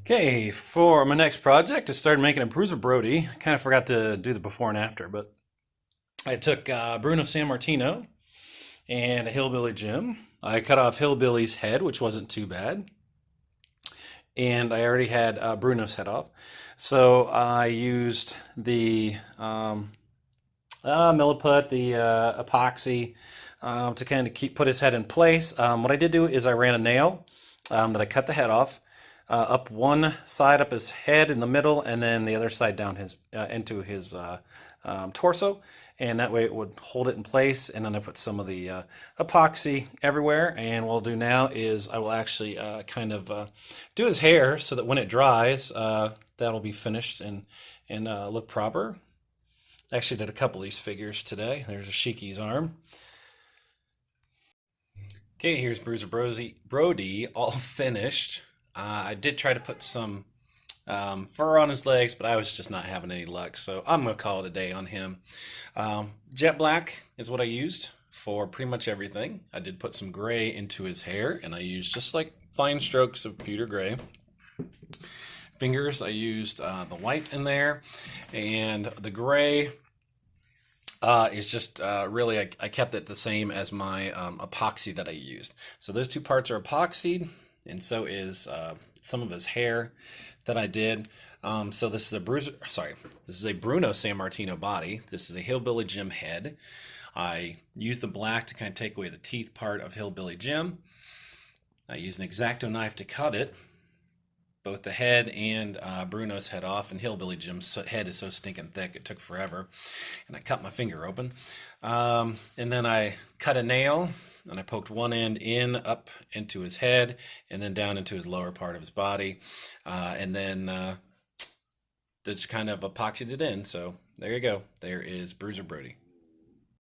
Okay, for my next project, I started making a Bruiser Brody. Kind of forgot to do the before and after, but I took Bruno San Martino and a Hillbilly Jim. I cut off Hillbilly's head, which wasn't too bad, and I already had Bruno's head off. So I used the Milliput, the epoxy, to kind of keep put his head in place. What I did do is I ran a nail that I cut the head off. Up one side up his head in the middle, and then the other side down his into his torso, and that way it would hold it in place. And then I put some of the epoxy everywhere. And what I'll do now is I will actually do his hair so that when it dries, that'll be finished and look proper. I actually did a couple of these figures today. There's a Shiki's arm. Okay, here's Brody all finished. I did try to put some fur on his legs, but I was just not having any luck, so I'm going to call it a day on him. Jet black is what I used for pretty much everything. I did put some gray into his hair, and I used just like fine strokes of pewter gray. Fingers, I used the white in there, and the gray is just really, I kept it the same as my epoxy that I used. So those two parts are epoxied, and so is some of his hair that I did. So this is a this is a Bruno San Martino body. This is a Hillbilly Jim head. I used the black to kind of take away the teeth part of Hillbilly Jim. I used an X-Acto knife to cut it, both the head and Bruno's head off, and Hillbilly Jim's head is so stinking thick it took forever, and I cut my finger open. And then I cut a nail, and I poked one end in up into his head, and then down into his lower part of his body, and then just kind of epoxied it in. So there you go. There is Bruiser Brody.